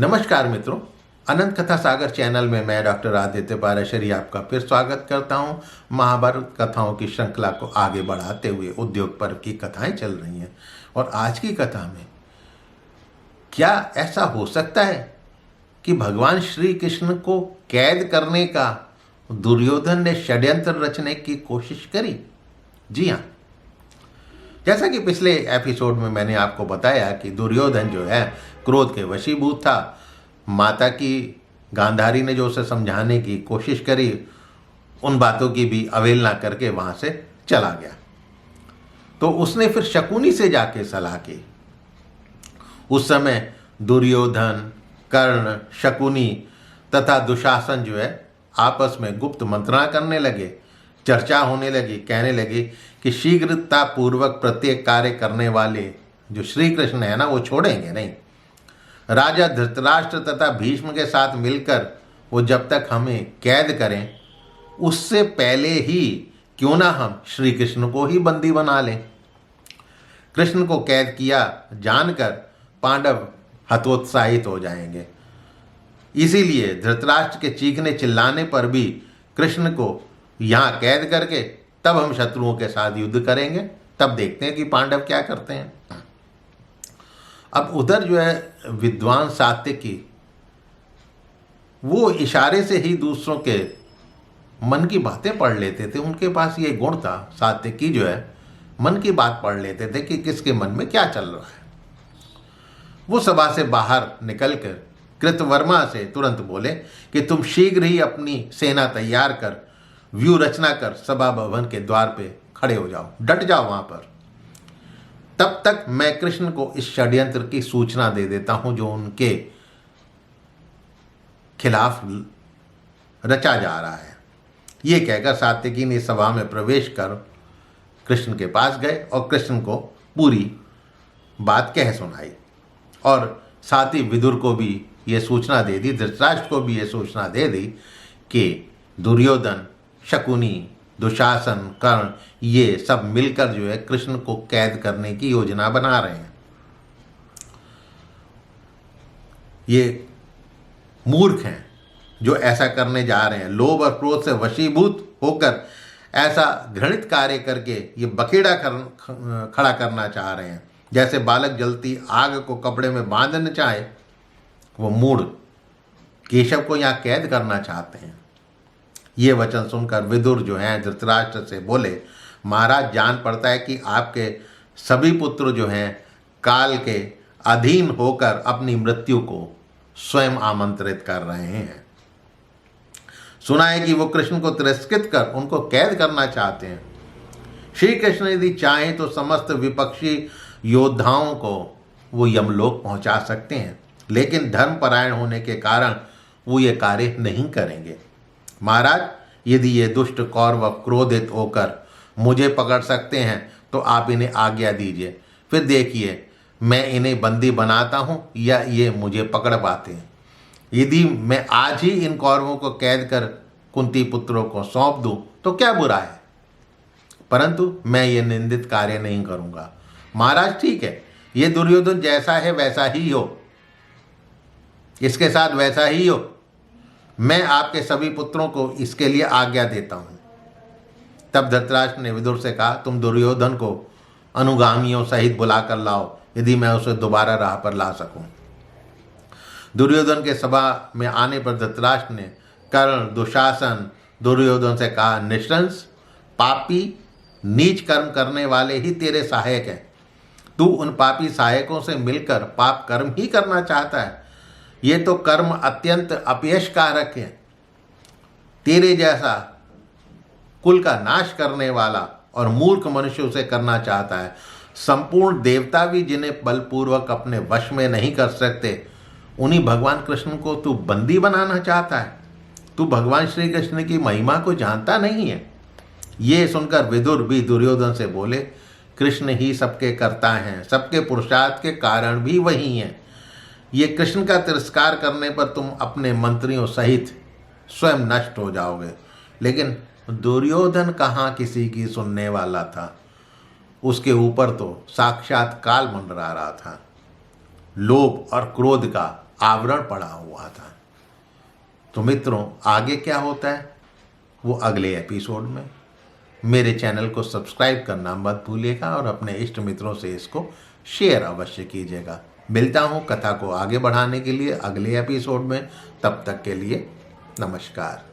नमस्कार मित्रों, अनंत कथा सागर चैनल में मैं डॉक्टर आदित्य पाराशरी आपका फिर स्वागत करता हूं। महाभारत कथाओं की श्रृंखला को आगे बढ़ाते हुए उद्योग पर्व की कथाएं चल रही हैं और आज की कथा में क्या ऐसा हो सकता है कि भगवान श्री कृष्ण को कैद करने का दुर्योधन ने षड्यंत्र रचने की कोशिश करी। जी हाँ, जैसा कि पिछले एपिसोड में मैंने आपको बताया कि दुर्योधन जो है क्रोध के वशीभूत था। माता की गांधारी ने जो उसे समझाने की कोशिश करी, उन बातों की भी अवहेलना करके वहां से चला गया। तो उसने फिर शकुनी से जाके सलाह की। उस समय दुर्योधन, कर्ण, शकुनी तथा दुशासन जो है आपस में गुप्त मंत्रणा करने लगे। चर्चा होने लगी, कहने लगी कि शीघ्रता पूर्वक प्रत्येक कार्य करने वाले जो श्री कृष्ण है ना, वो छोड़ेंगे नहीं। राजा धृतराष्ट्र तथा भीष्म के साथ मिलकर वो जब तक हमें कैद करें, उससे पहले ही क्यों ना हम श्री कृष्ण को ही बंदी बना लें। कृष्ण को कैद किया जानकर पांडव हतोत्साहित हो जाएंगे। इसीलिए धृतराष्ट्र के चीखने चिल्लाने पर भी कृष्ण को यहाँ कैद करके तब हम शत्रुओं के साथ युद्ध करेंगे, तब देखते हैं कि पांडव क्या करते हैं। अब उधर जो है विद्वान सात्यकी, वो इशारे से ही दूसरों के मन की बातें पढ़ लेते थे। उनके पास ये गुण था, सात्यकी जो है मन की बात पढ़ लेते थे कि किसके मन में क्या चल रहा है। वो सभा से बाहर निकलकर कृतवर्मा से तुरंत बोले कि तुम शीघ्र ही अपनी सेना तैयार कर व्यू रचना कर सभा भवन के द्वार पे खड़े हो जाओ, डट जाओ वहां पर। तब तक मैं कृष्ण को इस षड्यंत्र की सूचना दे देता हूं जो उनके खिलाफ रचा जा रहा है। ये कहकर सात्यकी ने सभा में प्रवेश कर कृष्ण के पास गए और कृष्ण को पूरी बात कह सुनाई और साथ ही विदुर को भी ये सूचना दे दी, धृतराष्ट्र को भी ये सूचना दे दी कि दुर्योधन, शकुनी, दुशासन, कर्ण ये सब मिलकर जो है कृष्ण को कैद करने की योजना बना रहे हैं। ये मूर्ख हैं जो ऐसा करने जा रहे हैं। लोभ और क्रोध से वशीभूत होकर ऐसा घृणित कार्य करके ये बखेड़ा खड़ा करना चाह रहे हैं। जैसे बालक जलती आग को कपड़े में बांधना चाहे, वो मूढ़ केशव को यहाँ कैद करना चाहते हैं। ये वचन सुनकर विदुर जो हैं धृतराष्ट्र से बोले, महाराज जान पड़ता है कि आपके सभी पुत्र जो हैं काल के अधीन होकर अपनी मृत्यु को स्वयं आमंत्रित कर रहे हैं। सुना है कि वो कृष्ण को तिरस्कृत कर उनको कैद करना चाहते हैं। श्री कृष्ण यदि चाहें तो समस्त विपक्षी योद्धाओं को वो यमलोक पहुंचा सकते हैं, लेकिन धर्मपरायण होने के कारण वो ये कार्य नहीं करेंगे। महाराज, यदि ये दुष्ट कौरव क्रोधित होकर मुझे पकड़ सकते हैं तो आप इन्हें आज्ञा दीजिए, फिर देखिए मैं इन्हें बंदी बनाता हूँ या ये मुझे पकड़ पाते हैं। यदि मैं आज ही इन कौरवों को कैद कर कुंती पुत्रों को सौंप दूँ तो क्या बुरा है, परंतु मैं ये निंदित कार्य नहीं करूँगा। महाराज ठीक है, ये दुर्योधन जैसा है वैसा ही हो, इसके साथ वैसा ही हो। मैं आपके सभी पुत्रों को इसके लिए आज्ञा देता हूं। तब धृतराष्ट्र ने विदुर से कहा, तुम दुर्योधन को अनुगामियों सहित बुलाकर लाओ, यदि मैं उसे दोबारा राह पर ला सकूं। दुर्योधन के सभा में आने पर धृतराष्ट्र ने कर्ण, दुशासन, दुर्योधन से कहा, निशंस, पापी, नीच कर्म करने वाले ही तेरे सहायक हैं। तू उन पापी सहायकों से मिलकर पाप कर्म ही करना चाहता है। ये तो कर्म अत्यंत अपयशकारक है। तेरे जैसा कुल का नाश करने वाला और मूर्ख मनुष्य उसे करना चाहता है। संपूर्ण देवता भी जिन्हें बलपूर्वक अपने वश में नहीं कर सकते, उन्हीं भगवान कृष्ण को तू बंदी बनाना चाहता है। तू भगवान श्री कृष्ण की महिमा को जानता नहीं है। ये सुनकर विदुर भी दुर्योधन से बोले, कृष्ण ही सबके कर्ता हैं, सबके पुरुषार्थ के कारण भी वही हैं। ये कृष्ण का तिरस्कार करने पर तुम अपने मंत्रियों सहित स्वयं नष्ट हो जाओगे। लेकिन दुर्योधन कहाँ किसी की सुनने वाला था। उसके ऊपर तो साक्षात काल मंडरा रहा था। लोभ और क्रोध का आवरण पड़ा हुआ था। तो मित्रों, आगे क्या होता है वो अगले एपिसोड में। मेरे चैनल को सब्सक्राइब करना मत भूलिएगा और अपने इष्ट मित्रों से इसको शेयर अवश्य कीजिएगा। मिलता हूँ कथा को आगे बढ़ाने के लिए अगले एपिसोड में। तब तक के लिए नमस्कार।